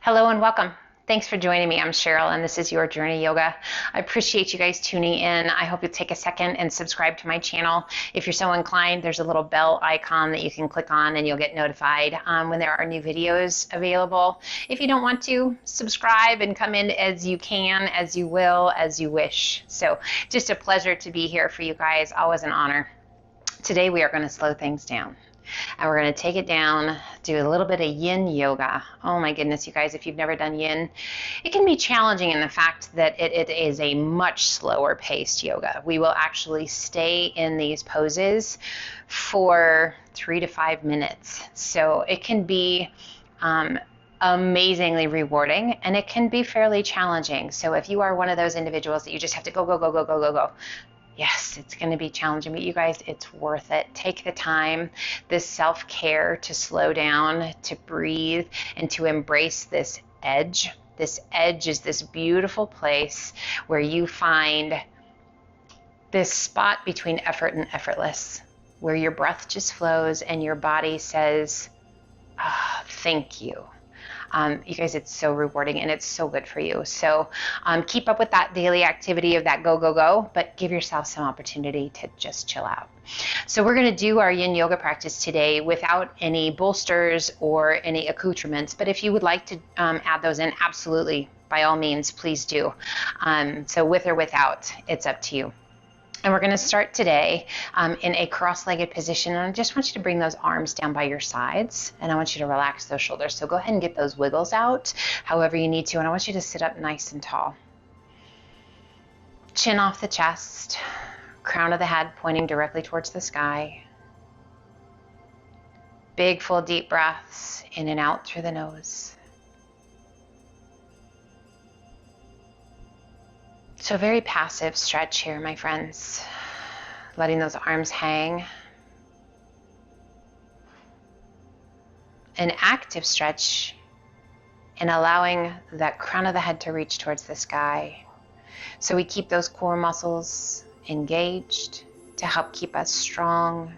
Hello and welcome. Thanks for joining me. I'm Cheryl and this is Your Journey Yoga. I appreciate you guys tuning in. I hope you'll take a second and subscribe to my channel. If you're so inclined, there's a little bell icon that you can click on and you'll get notified when there are new videos available. If you don't want to, subscribe and come in as you can, as you will, as you wish. So just a pleasure to be here for you guys. Always an honor. Today we are going to slow things down. And we're going to take it down, do a little bit of Yin Yoga. Oh my goodness, you guys, if you've never done Yin, it can be challenging in the fact that it is a much slower paced yoga. We will actually stay in these poses for 3 to 5 minutes. So it can be amazingly rewarding, and it can be fairly challenging. So if you are one of those individuals that you just have to go, go, go, go, go, go, go, yes, it's going to be challenging, but you guys, it's worth it. Take the time, this self-care to slow down, to breathe, and to embrace this edge. This edge is this beautiful place where you find this spot between effort and effortless, where your breath just flows and your body says, oh, thank you. You guys, it's so rewarding and it's so good for you. So keep up with that daily activity of that go, go, go, but give yourself some opportunity to just chill out. So we're going to do our Yin Yoga practice today without any bolsters or any accoutrements. But if you would like to add those in, absolutely, by all means, please do. So with or without, it's up to you. And we're going to start today in a cross-legged position. And I just want you to bring those arms down by your sides. And I want you to relax those shoulders. So go ahead and get those wiggles out however you need to. And I want you to sit up nice and tall. Chin off the chest, crown of the head pointing directly towards the sky. Big, full, deep breaths in and out through the nose. So a very passive stretch here, my friends. Letting those arms hang. An active stretch and allowing that crown of the head to reach towards the sky. So we keep those core muscles engaged to help keep us strong.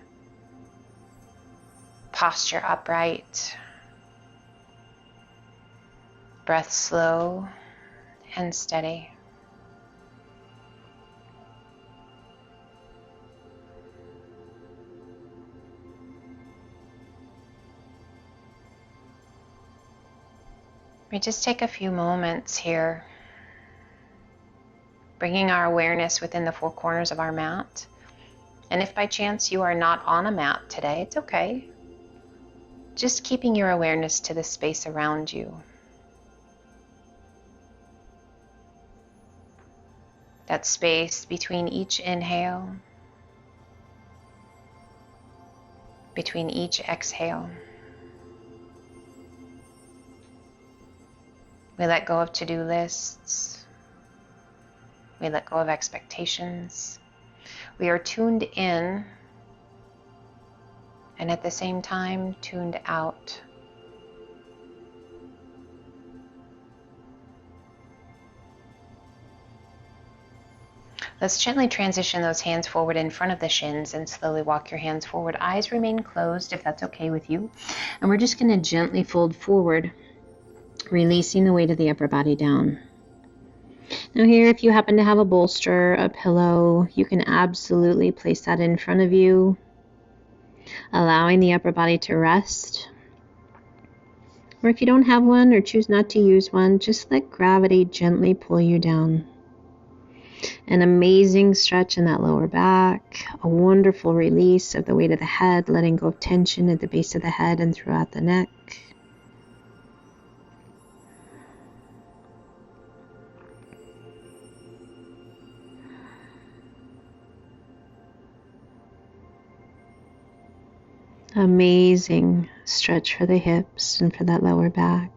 Posture upright. Breath slow and steady. We just take a few moments here, bringing our awareness within the four corners of our mat. And if by chance you are not on a mat today, it's okay. Just keeping your awareness to the space around you. That space between each inhale, between each exhale. We let go of to-do lists. We let go of expectations. We are tuned in and at the same time tuned out. Let's gently transition those hands forward in front of the shins and slowly walk your hands forward. Eyes remain closed if that's okay with you. And we're just going to gently fold forward, releasing the weight of the upper body down. Now here, if you happen to have a bolster, a pillow, you can absolutely place that in front of you, allowing the upper body to rest. Or if you don't have one or choose not to use one, just let gravity gently pull you down. An amazing stretch in that lower back, a wonderful release of the weight of the head, letting go of tension at the base of the head and throughout the neck. Amazing stretch for the hips and for that lower back.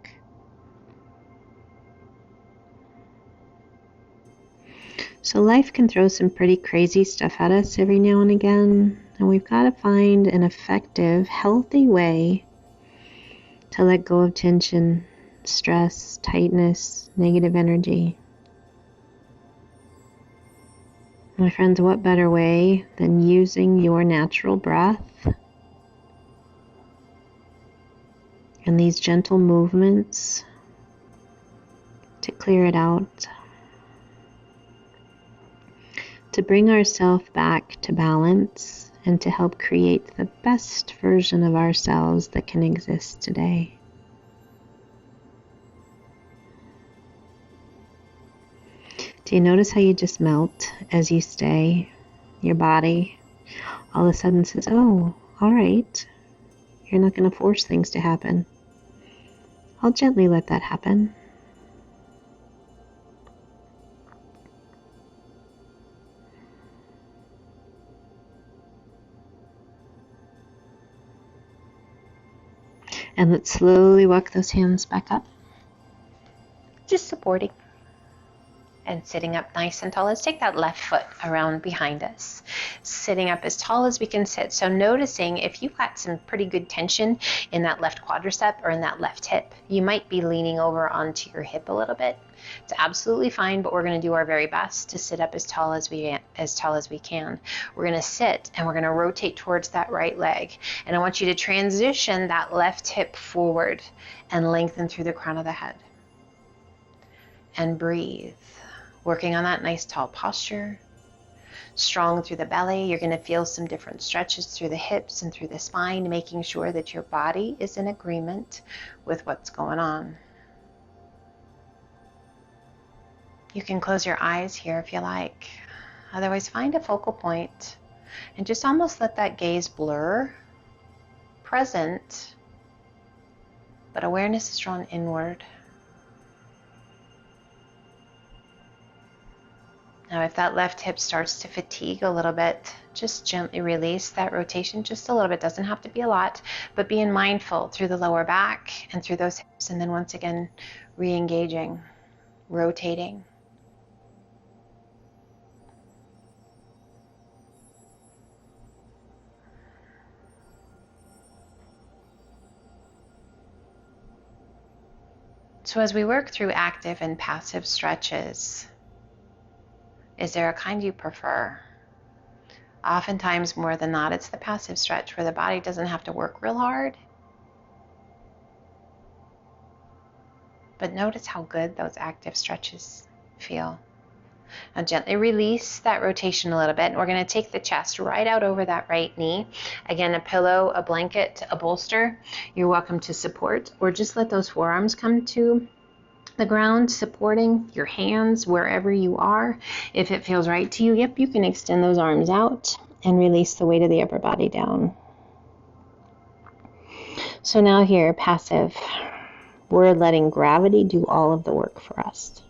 So life can throw some pretty crazy stuff at us every now and again, and we've got to find an effective, healthy way to let go of tension, stress, tightness, negative energy. My friends, what better way than using your natural breath and these gentle movements to clear it out, to bring ourselves back to balance, and to help create the best version of ourselves that can exist today. Do you notice how you just melt as you stay? Your body all of a sudden says, oh, all right, you're not going to force things to happen. I'll gently let that happen. And let's slowly walk those hands back up. Just supporting. And sitting up nice and tall. Let's take that left foot around behind us. Sitting up as tall as we can sit. So noticing if you've got some pretty good tension in that left quadricep or in that left hip, you might be leaning over onto your hip a little bit. It's absolutely fine, but we're going to do our very best to sit up as tall as we can. We're going to sit and we're going to rotate towards that right leg. And I want you to transition that left hip forward and lengthen through the crown of the head. And breathe. Working on that nice tall posture, strong through the belly. You're going to feel some different stretches through the hips and through the spine, making sure that your body is in agreement with what's going on. You can close your eyes here if you like. Otherwise, find a focal point and just almost let that gaze blur. Present, but awareness is drawn inward. Now, if that left hip starts to fatigue a little bit, just gently release that rotation just a little bit. Doesn't have to be a lot, but being mindful through the lower back and through those hips, and then once again, re-engaging, rotating. So as we work through active and passive stretches, is there a kind you prefer? Oftentimes, more than not, it's the passive stretch where the body doesn't have to work real hard. But notice how good those active stretches feel. Now gently release that rotation a little bit. And we're going to take the chest right out over that right knee. Again, a pillow, a blanket, a bolster. You're welcome to support, or just let those forearms come to the ground, supporting your hands wherever you are. If it feels right to you, yep, you can extend those arms out and release the weight of the upper body down. So now here, passive. We're letting gravity do all of the work for us.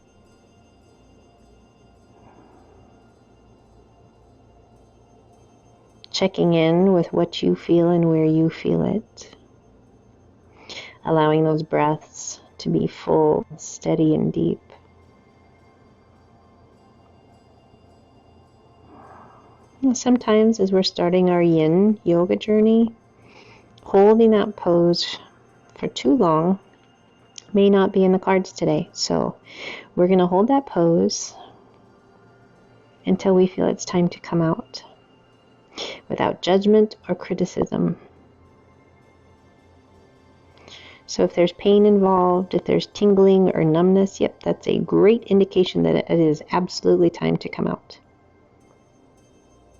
Checking in with what you feel and where you feel it. Allowing those breaths to be full, steady, and deep. And sometimes as we're starting our Yin Yoga journey, holding that pose for too long may not be in the cards today. So we're going to hold that pose until we feel it's time to come out, without judgment or criticism. So if there's pain involved, if there's tingling or numbness, yep, that's a great indication that it is absolutely time to come out.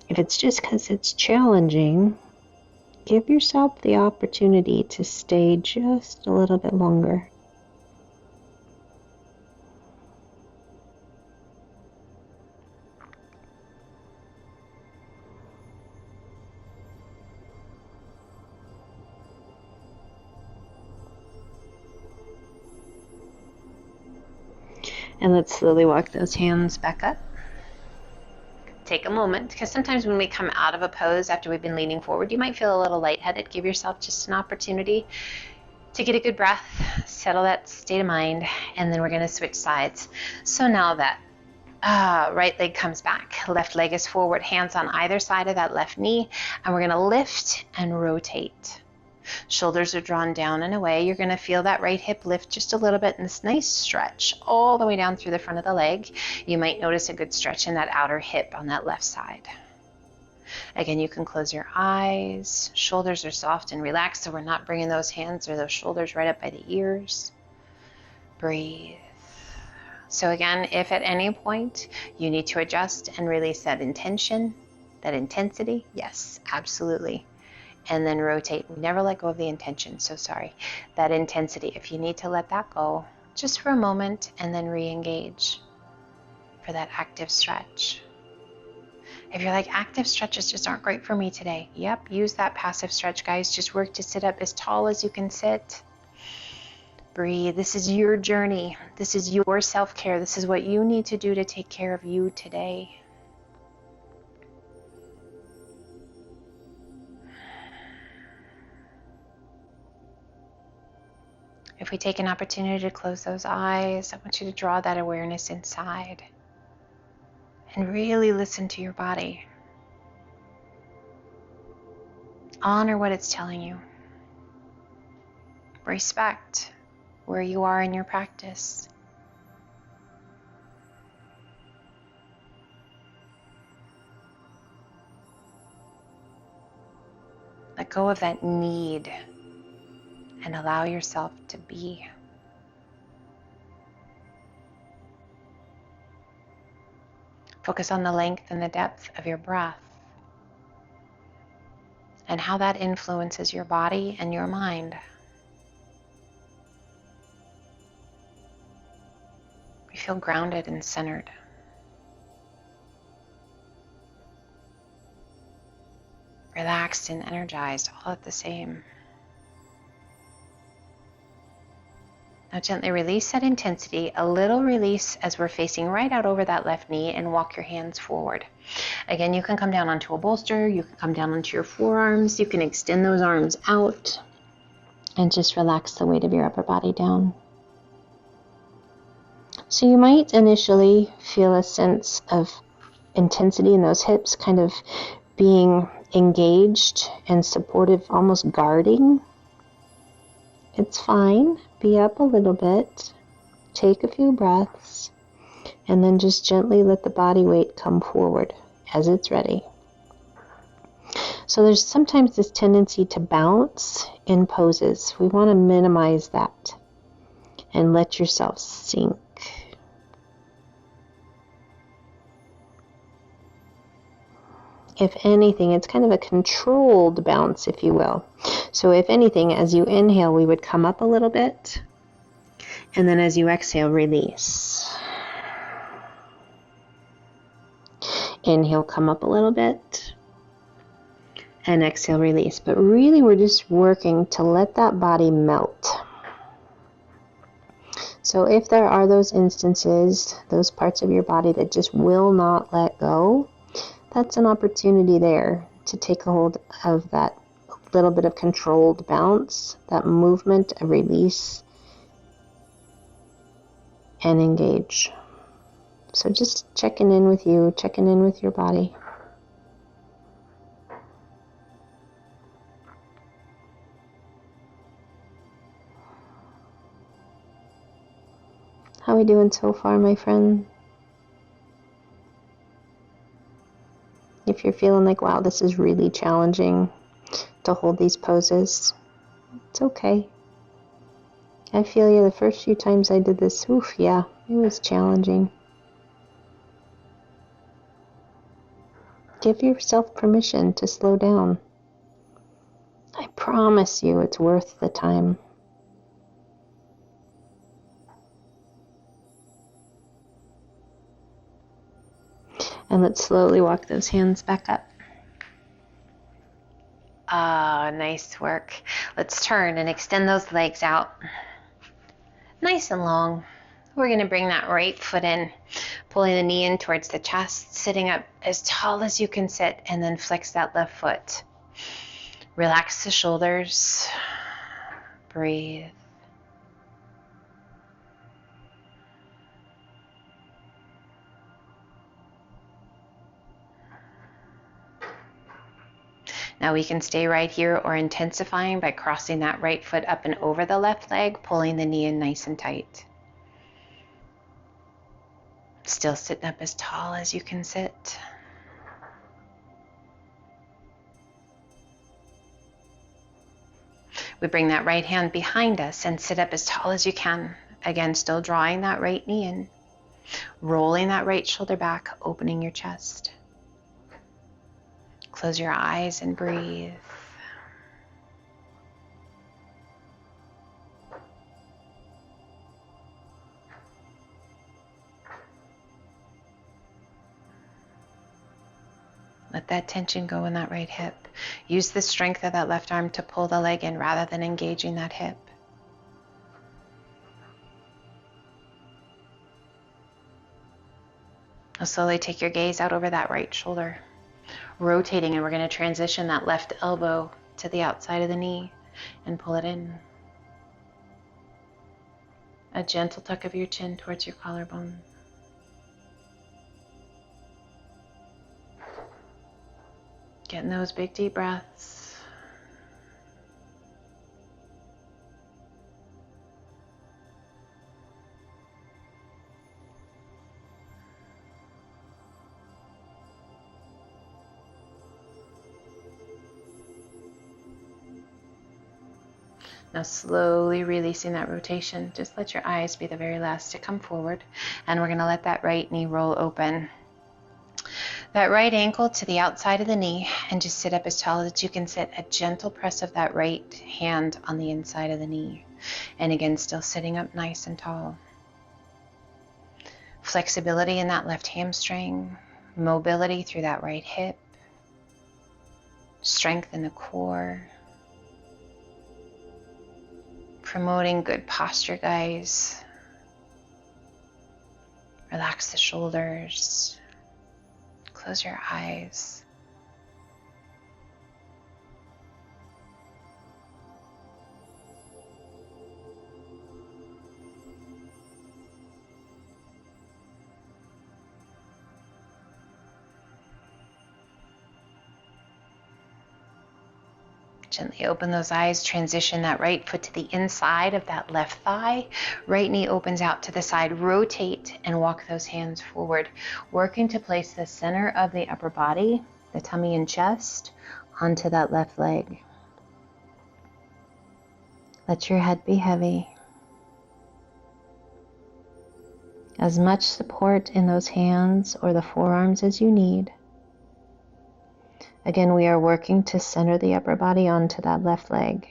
If it's just because it's challenging, give yourself the opportunity to stay just a little bit longer. And let's slowly walk those hands back up. Take a moment, because sometimes when we come out of a pose after we've been leaning forward, you might feel a little lightheaded. Give yourself just an opportunity to get a good breath, settle that state of mind, and then we're going to switch sides. So now that right leg comes back, left leg is forward, hands on either side of that left knee, and we're going to lift and rotate. Shoulders are drawn down and away. You're going to feel that right hip lift just a little bit in this nice stretch all the way down through the front of the leg. You might notice a good stretch in that outer hip on that left side. Again, you can close your eyes. Shoulders are soft and relaxed, so we're not bringing those hands or those shoulders right up by the ears. Breathe. So again, if at any point you need to adjust and release that intention, that intensity, yes, absolutely. And then rotate. We never let go of the intention, so sorry. That intensity, if you need to let that go, just for a moment, and then re-engage for that active stretch. If you're like, active stretches just aren't great for me today, yep, use that passive stretch, guys. Just work to sit up as tall as you can sit. Breathe. This is your journey. This is your self-care. This is what you need to do to take care of you today. If we take an opportunity to close those eyes, I want you to draw that awareness inside and really listen to your body. Honor what it's telling you. Respect where you are in your practice. Let go of that need and allow yourself to be. Focus on the length and the depth of your breath and how that influences your body and your mind. We feel grounded and centered. Relaxed and energized all at the same. Now gently release that intensity, a little release as we're facing right out over that left knee, and walk your hands forward. Again, you can come down onto a bolster, you can come down onto your forearms, you can extend those arms out and just relax the weight of your upper body down. So you might initially feel a sense of intensity in those hips, kind of being engaged and supportive, almost guarding. It's fine. Be up a little bit. Take a few breaths, and then just gently let the body weight come forward as it's ready. So there's sometimes this tendency to bounce in poses. We want to minimize that and let yourself sink. If anything, it's kind of a controlled bounce, if you will. So if anything, as you inhale, we would come up a little bit. And then as you exhale, release. Inhale, come up a little bit. And exhale, release. But really, we're just working to let that body melt. So if there are those instances, those parts of your body that just will not let go, that's an opportunity there to take a hold of that little bit of controlled bounce, that movement, a release, and engage. So just checking in with you, checking in with your body. How are we doing so far, my friend? If you're feeling like, wow, this is really challenging to hold these poses, it's okay. I feel you. The first few times I did this, yeah, it was challenging. Give yourself permission to slow down. I promise you it's worth the time. And let's slowly walk those hands back up. Ah, nice work. Let's turn and extend those legs out. Nice and long. We're going to bring that right foot in, pulling the knee in towards the chest, sitting up as tall as you can sit, and then flex that left foot. Relax the shoulders. Breathe. Now we can stay right here or intensifying by crossing that right foot up and over the left leg, pulling the knee in nice and tight. Still sitting up as tall as you can sit. We bring that right hand behind us and sit up as tall as you can. Again, still drawing that right knee in. Rolling that right shoulder back, opening your chest. Close your eyes and breathe. Let that tension go in that right hip. Use the strength of that left arm to pull the leg in rather than engaging that hip. Now slowly take your gaze out over that right shoulder, rotating, and we're going to transition that left elbow to the outside of the knee and pull it in. A gentle tuck of your chin towards your collarbone. Getting those big deep breaths. Now slowly releasing that rotation. Just let your eyes be the very last to come forward. And we're going to let that right knee roll open. That right ankle to the outside of the knee, and just sit up as tall as you can sit. A gentle press of that right hand on the inside of the knee. And again, still sitting up nice and tall. Flexibility in that left hamstring. Mobility through that right hip. Strength in the core. Promoting good posture, guys. Relax the shoulders. Close your eyes. Gently open those eyes, transition that right foot to the inside of that left thigh. Right knee opens out to the side. Rotate and walk those hands forward, working to place the center of the upper body, the tummy and chest, onto that left leg. Let your head be heavy. As much support in those hands or the forearms as you need. Again, we are working to center the upper body onto that left leg.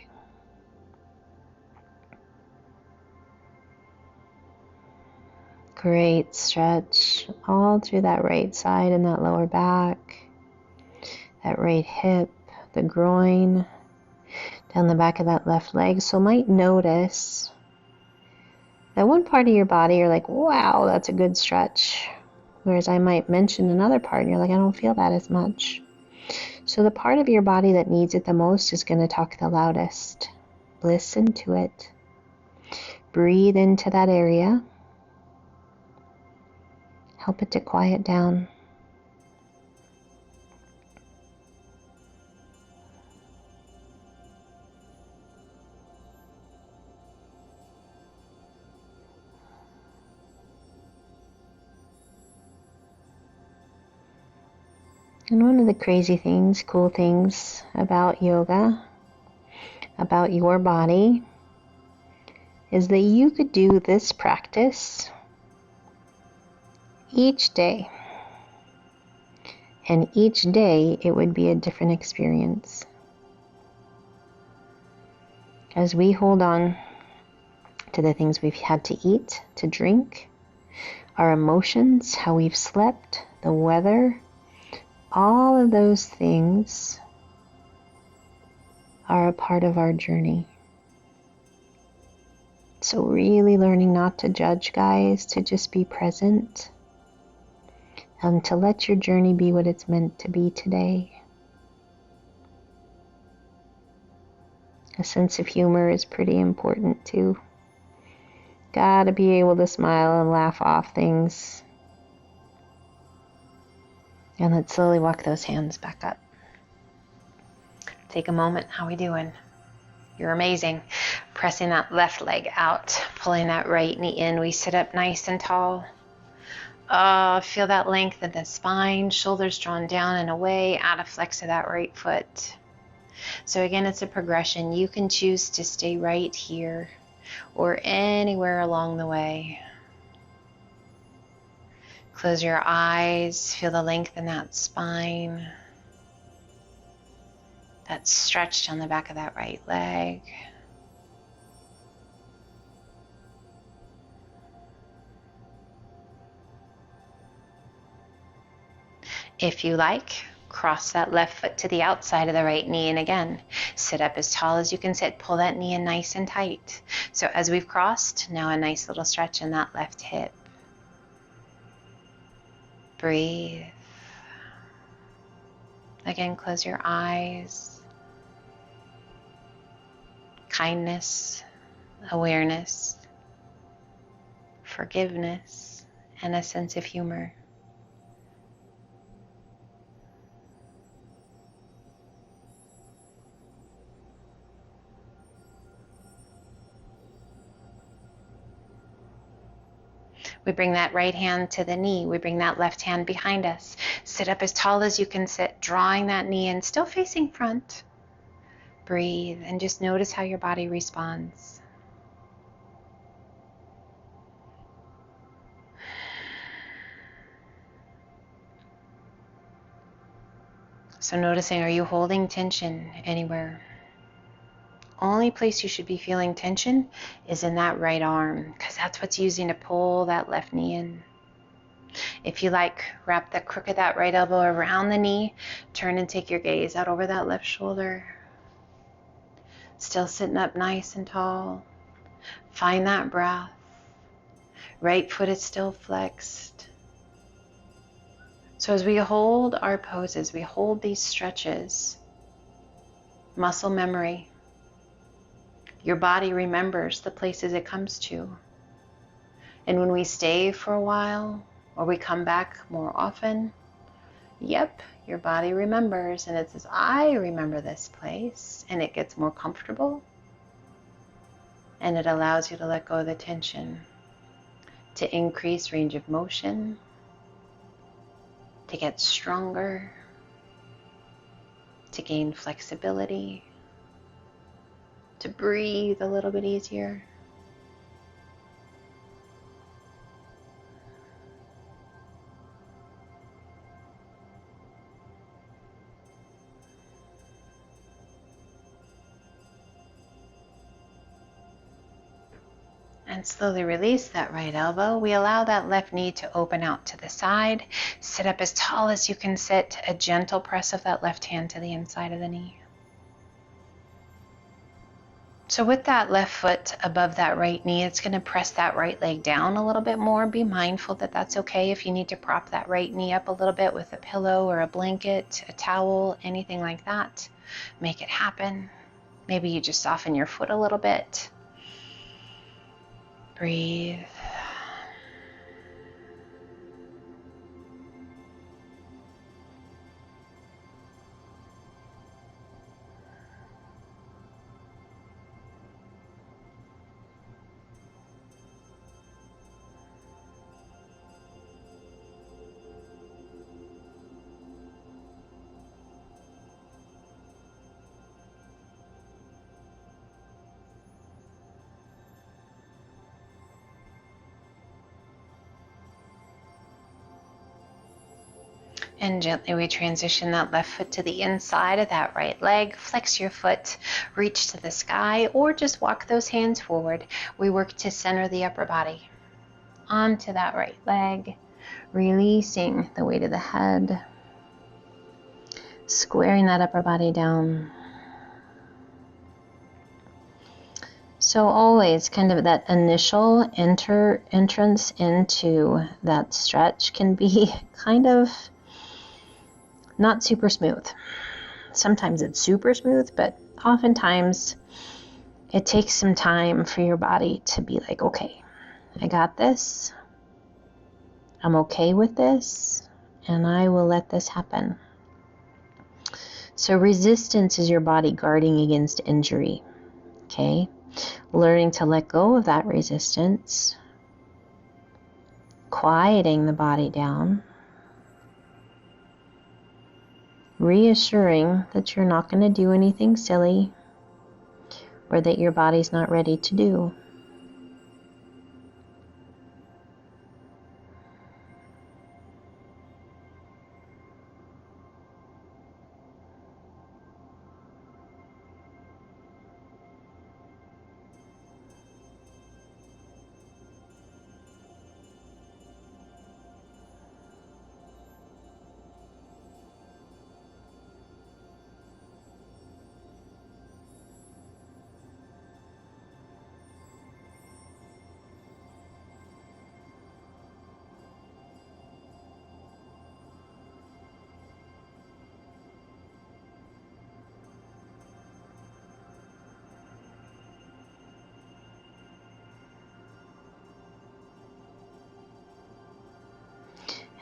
Great stretch all through that right side and that lower back, that right hip, the groin, down the back of that left leg. So might notice that one part of your body you're like, wow, that's a good stretch. Whereas I might mention another part and you're like, I don't feel that as much. So the part of your body that needs it the most is going to talk the loudest. Listen to it. Breathe into that area. Help it to quiet down. And one of the crazy things, cool things about yoga, about your body, is that you could do this practice each day. And each day it would be a different experience. As we hold on to the things we've had to eat, to drink, our emotions, how we've slept, the weather, all of those things are a part of our journey. So really learning not to judge, guys, to just be present and to let your journey be what it's meant to be today. A sense of humor is pretty important too. Gotta be able to smile and laugh off things. And let's slowly walk those hands back up. Take a moment. How we doing? You're amazing. Pressing that left leg out, pulling that right knee in. We sit up nice and tall. Feel that length of the spine, shoulders drawn down and away, out of flex of that right foot. So again, it's a progression. You can choose to stay right here or anywhere along the way. Close your eyes, feel the length in that spine. That stretch down the back of that right leg. If you like, cross that left foot to the outside of the right knee, and again, sit up as tall as you can sit. Pull that knee in nice and tight. So as we've crossed, now a nice little stretch in that left hip. Breathe. Again, close your eyes. Kindness, awareness, forgiveness, and a sense of humor. We bring that right hand to the knee. We bring that left hand behind us. Sit up as tall as you can sit, drawing that knee in, still facing front. Breathe and just notice how your body responds. So noticing, are you holding tension anywhere? Only place you should be feeling tension is in that right arm, because that's what's using to pull that left knee in. If you like, wrap the crook of that right elbow around the knee, turn and take your gaze out over that left shoulder. Still sitting up nice and tall. Find that breath. Right foot is still flexed. So as we hold our poses, we hold these stretches, muscle memory. Your body remembers the places it comes to. And when we stay for a while, or we come back more often, yep, your body remembers, and it says, I remember this place, and it gets more comfortable, and it allows you to let go of the tension, to increase range of motion, to get stronger, to gain flexibility, to breathe a little bit easier. And slowly release that right elbow. We allow that left knee to open out to the side. Sit up as tall as you can sit. A gentle press of that left hand to the inside of the knee. So with that left foot above that right knee, it's going to press that right leg down a little bit more. Be mindful that that's okay if you need to prop that right knee up a little bit with a pillow or a blanket, a towel, anything like that. Make it happen. Maybe you just soften your foot a little bit. Breathe. And gently we transition that left foot to the inside of that right leg. Flex your foot, reach to the sky, or just walk those hands forward. We work to center the upper body onto that right leg, releasing the weight of the head, squaring that upper body down. So always kind of that initial entrance into that stretch can be kind of not super smooth. Sometimes it's super smooth, but oftentimes it takes some time for your body to be like, okay, I got this. I'm okay with this, and I will let this happen. So resistance is your body guarding against injury, okay? Learning to let go of that resistance, quieting the body down, reassuring that you're not going to do anything silly or that your body's not ready to do.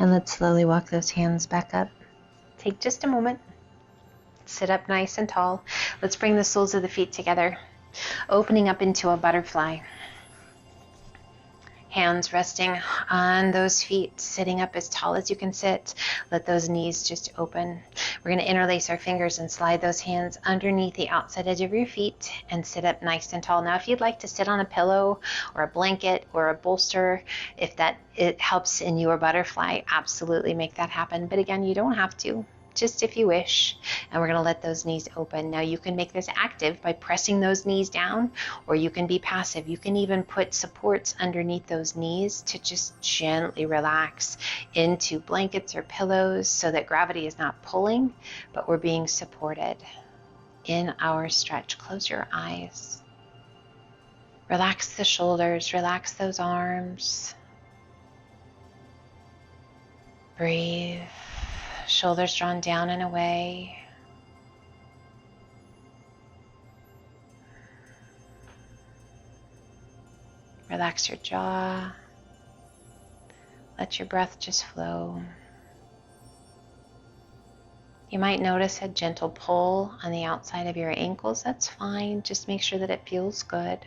And let's slowly walk those hands back up. Take just a moment. Sit up nice and tall. Let's bring the soles of the feet together, opening up into a butterfly. Hands resting on those feet, sitting up as tall as you can sit. Let those knees just open. We're going to interlace our fingers and slide those hands underneath the outside edge of your feet and sit up nice and tall. Now, if you'd like to sit on a pillow or a blanket or a bolster, if it helps in your butterfly, absolutely make that happen. But again, you don't have to. Just if you wish, and we're going to let those knees open. Now you can make this active by pressing those knees down, or you can be passive. You can even put supports underneath those knees to just gently relax into blankets or pillows so that gravity is not pulling, but we're being supported in our stretch. Close your eyes. Relax the shoulders, relax those arms. Breathe. Shoulders drawn down and away. Relax your jaw. Let your breath just flow. You might notice a gentle pull on the outside of your ankles. That's fine. Just make sure that it feels good.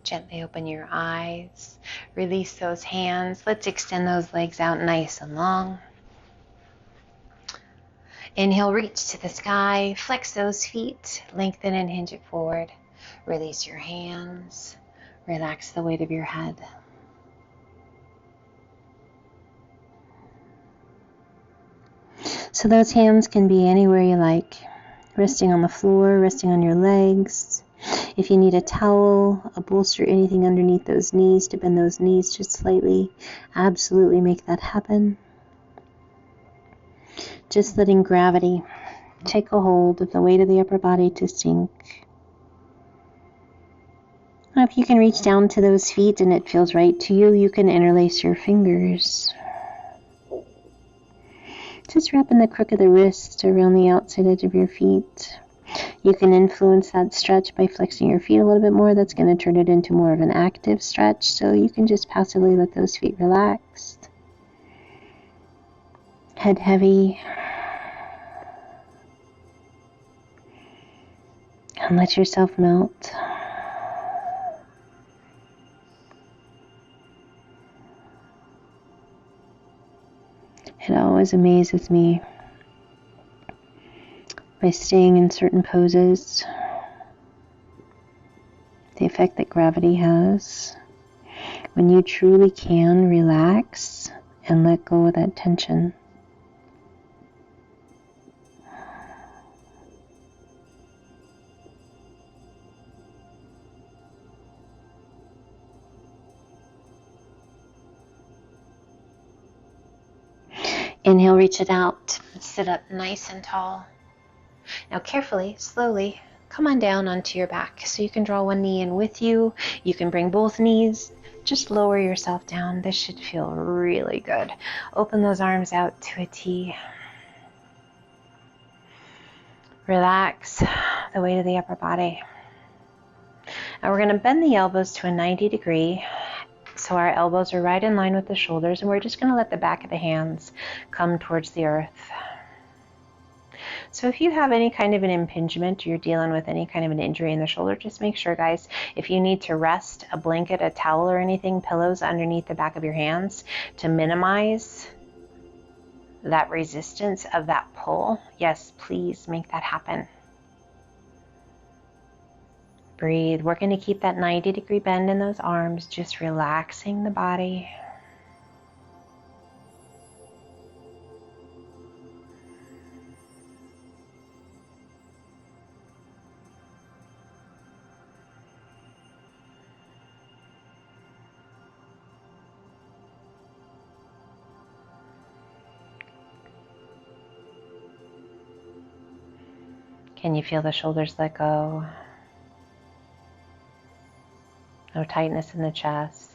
Gently open your eyes, release those hands. Let's extend those legs out nice and long. Inhale, reach to the sky, flex those feet, lengthen and hinge it forward. Release your hands, relax the weight of your head. So those hands can be anywhere you like, resting on the floor, resting on your legs. If you need a towel, a bolster, anything underneath those knees to bend those knees just slightly, absolutely make that happen. Just letting gravity take a hold of the weight of the upper body to sink. Now, if you can reach down to those feet and it feels right to you, you can interlace your fingers. Just wrapping the crook of the wrist around the outside edge of your feet. You can influence that stretch by flexing your feet a little bit more. That's going to turn it into more of an active stretch. So you can just passively let those feet relax. Head heavy. And let yourself melt. It always amazes me by staying in certain poses, the effect that gravity has when you truly can relax and let go of that tension. Inhale, reach it out, sit up nice and tall. Now carefully, slowly, come on down onto your back. So you can draw one knee in with you. You can bring both knees. Just lower yourself down. This should feel really good. Open those arms out to a T. Relax the weight of the upper body. Now we're going to bend the elbows to a 90 degree. So our elbows are right in line with the shoulders, and we're just going to let the back of the hands come towards the earth. So if you have any kind of an impingement, or you're dealing with any kind of an injury in the shoulder, just make sure, guys, if you need to rest a blanket, a towel, or anything, pillows underneath the back of your hands to minimize that resistance of that pull, yes, please make that happen. Breathe. We're going to keep that 90-degree bend in those arms, just relaxing the body. Can you feel the shoulders let go? No tightness in the chest.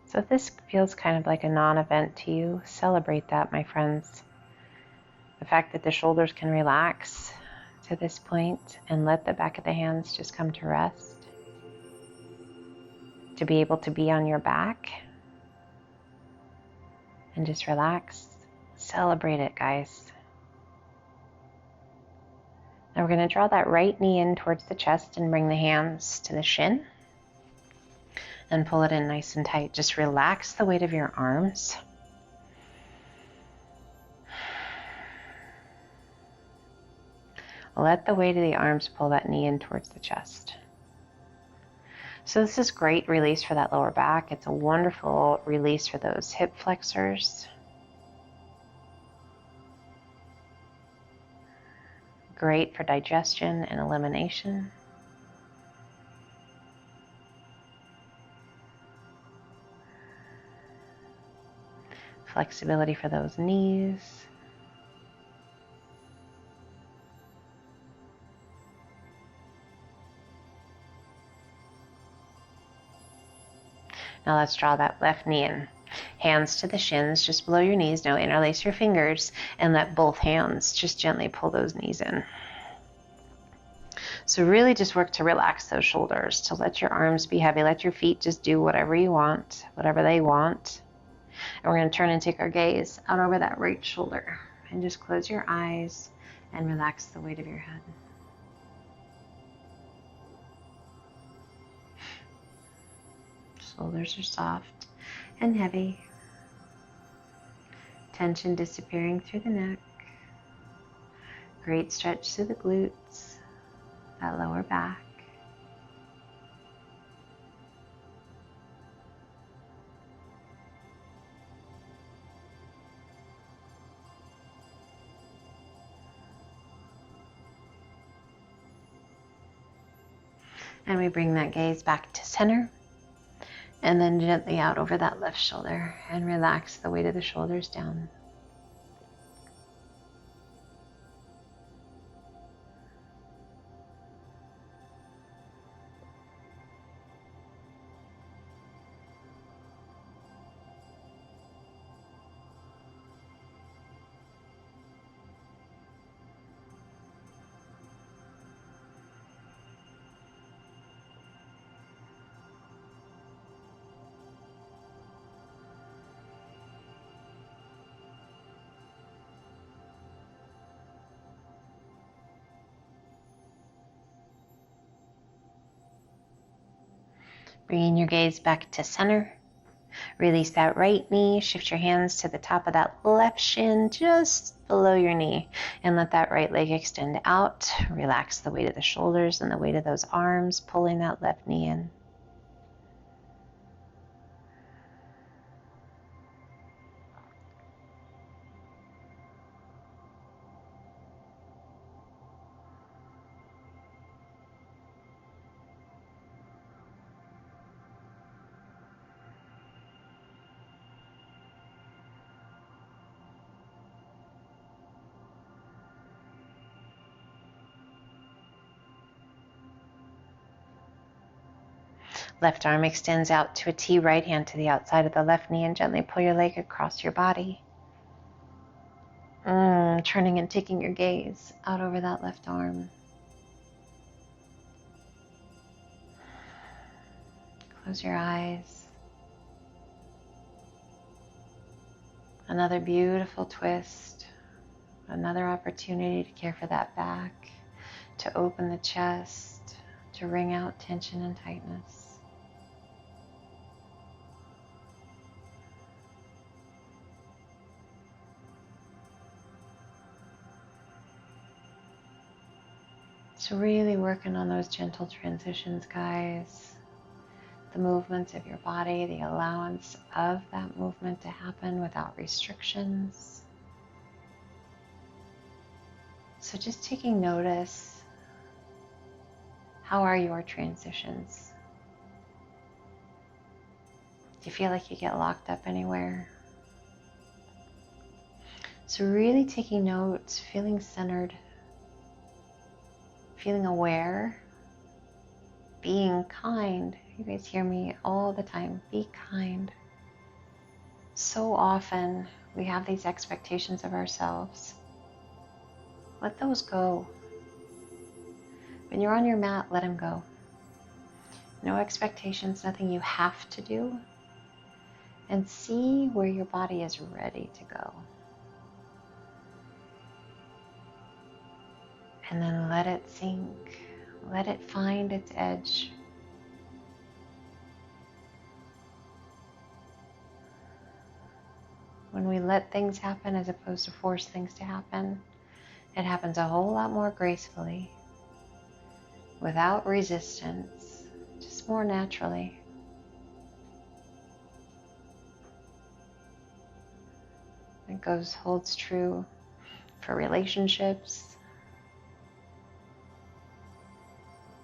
So if this feels kind of like a non-event to you, celebrate that, my friends. The fact that the shoulders can relax to this point and let the back of the hands just come to rest. To be able to be on your back and just relax. Celebrate it, guys. Now we're going to draw that right knee in towards the chest and bring the hands to the shin. And pull it in nice and tight. Just relax the weight of your arms. Let the weight of the arms pull that knee in towards the chest. So this is great release for that lower back. It's a wonderful release for those hip flexors. Great for digestion and elimination. Flexibility for those knees. Now let's draw that left knee in. Hands to the shins, just below your knees. Now interlace your fingers and let both hands just gently pull those knees in. So really just work to relax those shoulders, to let your arms be heavy. Let your feet just do whatever you want, whatever they want. And we're going to turn and take our gaze out over that right shoulder. And just close your eyes and relax the weight of your head. Shoulders are soft and heavy. Tension disappearing through the neck. Great stretch to the glutes, that lower back. And we bring that gaze back to center. And then gently out over that left shoulder and relax the weight of the shoulders down. Bringing your gaze back to center. Release that right knee. Shift your hands to the top of that left shin, just below your knee. And let that right leg extend out. Relax the weight of the shoulders and the weight of those arms, pulling that left knee in. Left arm extends out to a T, right hand to the outside of the left knee, and gently pull your leg across your body. Turning and taking your gaze out over that left arm. Close your eyes. Another beautiful twist. Another opportunity to care for that back, to open the chest, to wring out tension and tightness. So really working on those gentle transitions, guys. The movements of your body, the allowance of that movement to happen without restrictions. So just taking notice, how are your transitions? Do you feel like you get locked up anywhere? So really taking notes, feeling centered, feeling aware, being kind. You guys hear me all the time, be kind. So often we have these expectations of ourselves. Let those go. When you're on your mat, let them go. No expectations, nothing you have to do. And see where your body is ready to go. And then let it sink. Let it find its edge. When we let things happen as opposed to force things to happen, it happens a whole lot more gracefully, without resistance, just more naturally. It holds true for relationships,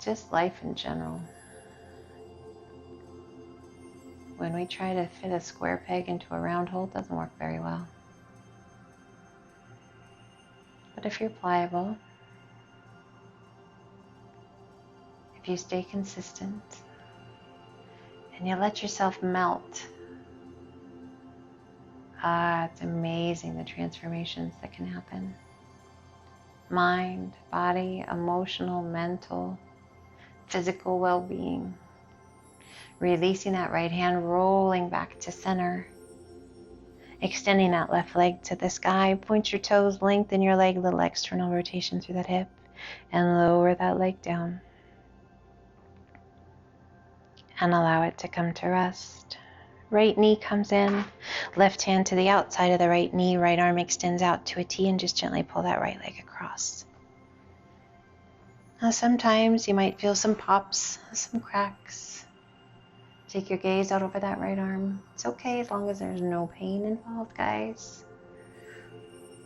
just life in general. When we try to fit a square peg into a round hole, it doesn't work very well. But if you're pliable, if you stay consistent, and you let yourself melt, it's amazing the transformations that can happen. Mind, body, emotional, mental, physical well-being. Releasing that right hand, rolling back to center. Extending that left leg to the sky. Point your toes, lengthen your leg, little external rotation through that hip. And lower that leg down. And allow it to come to rest. Right knee comes in. Left hand to the outside of the right knee. Right arm extends out to a T and just gently pull that right leg across. Now sometimes you might feel some pops, some cracks. Take your gaze out over that right arm. It's okay as long as there's no pain involved, guys.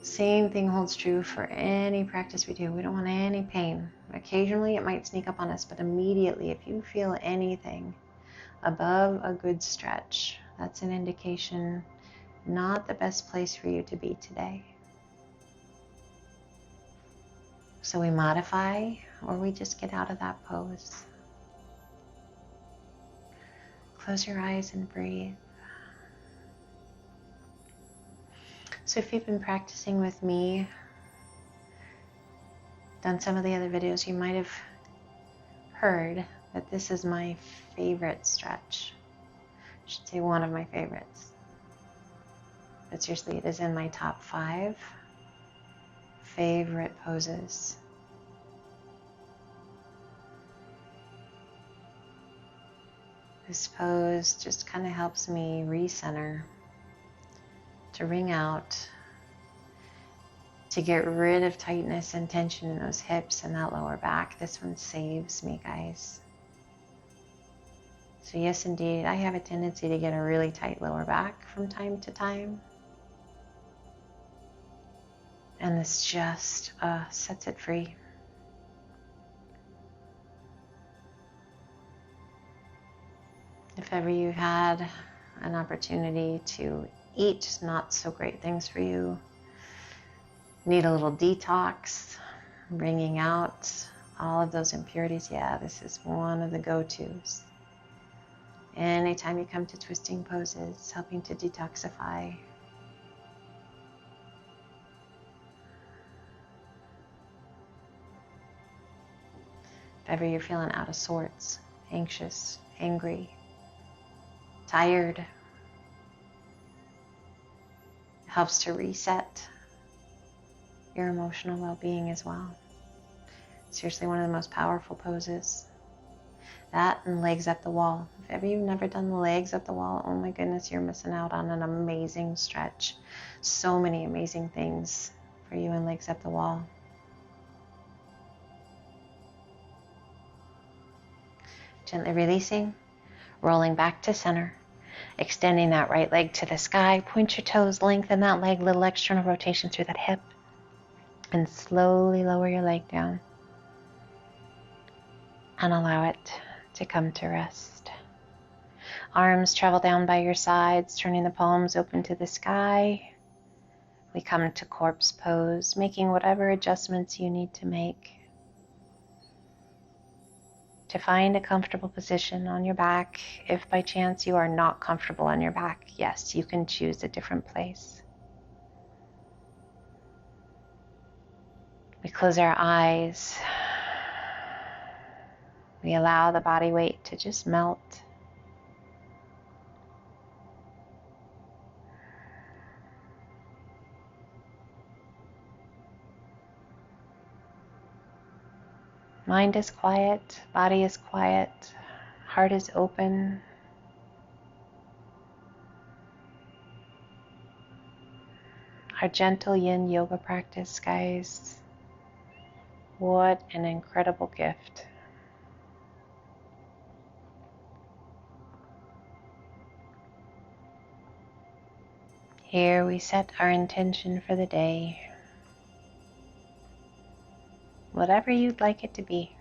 Same thing holds true for any practice we do. We don't want any pain. Occasionally it might sneak up on us, but immediately if you feel anything above a good stretch, that's an indication not the best place for you to be today. So we modify or we just get out of that pose. Close your eyes and breathe. So if you've been practicing with me, done some of the other videos, you might have heard that this is my favorite stretch. I should say one of my favorites. But seriously, it is in my top 5 favorite poses. This pose just kind of helps me recenter, to wring out, to get rid of tightness and tension in those hips and that lower back. This one saves me, guys. So yes, indeed, I have a tendency to get a really tight lower back from time to time. And this just sets it free. If ever you had an opportunity to eat not so great things for you, need a little detox, bringing out all of those impurities, yeah, this is one of the go-tos. Anytime you come to twisting poses, helping to detoxify. If ever you're feeling out of sorts, anxious, angry, tired, it helps to reset your emotional well-being as well. Seriously, one of the most powerful poses. That and legs up the wall. If ever you've never done the legs up the wall, oh my goodness, you're missing out on an amazing stretch. So many amazing things for you in legs up the wall. Gently releasing, rolling back to center, extending that right leg to the sky. Point your toes, lengthen that leg, little external rotation through that hip, and slowly lower your leg down and allow it to come to rest. Arms travel down by your sides, turning the palms open to the sky. We come to corpse pose, making whatever adjustments you need to make to find a comfortable position on your back. If by chance you are not comfortable on your back, yes, you can choose a different place. We close our eyes. We allow the body weight to just melt. Mind is quiet, body is quiet, heart is open. Our gentle Yin Yoga practice, guys. What an incredible gift. Here we set our intention for the day. Whatever you'd like it to be.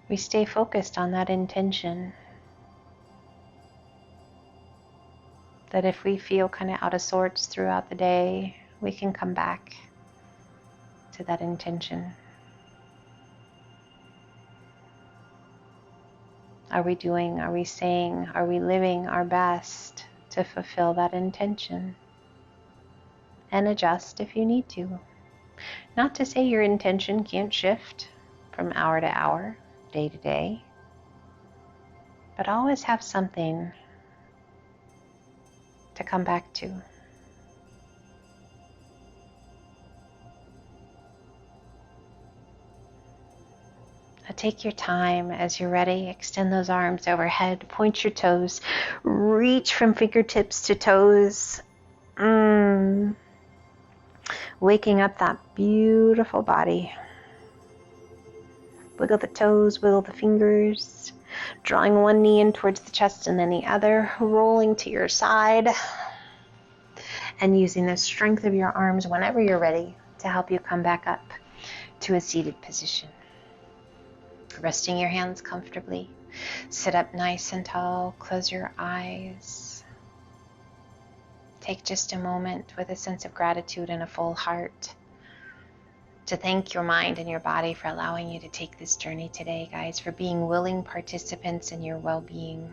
We stay focused on that intention. That if we feel kind of out of sorts throughout the day, we can come back to that intention. Are we doing, are we saying, are we living our best to fulfill that intention? And adjust if you need to. Not to say your intention can't shift from hour to hour, day to day, but always have something to come back to. Take your time. As you're ready, extend those arms overhead, point your toes, reach from fingertips to toes. Waking up that beautiful body. Wiggle the toes, wiggle the fingers, drawing one knee in towards the chest and then the other, rolling to your side, and using the strength of your arms whenever you're ready to help you come back up to a seated position. Resting your hands comfortably. Sit up nice and tall. Close your eyes. Take just a moment with a sense of gratitude and a full heart to thank your mind and your body for allowing you to take this journey today, guys, for being willing participants in your well-being.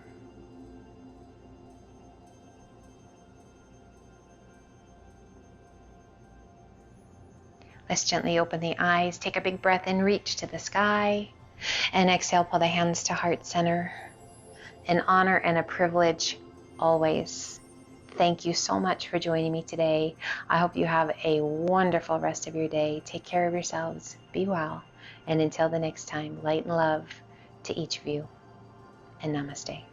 Let's gently open the eyes. Take a big breath in, reach to the sky. And exhale, pull the hands to heart center. An honor and a privilege always. Thank you so much for joining me today. I hope you have a wonderful rest of your day. Take care of yourselves. Be well. And until the next time, light and love to each of you. And namaste.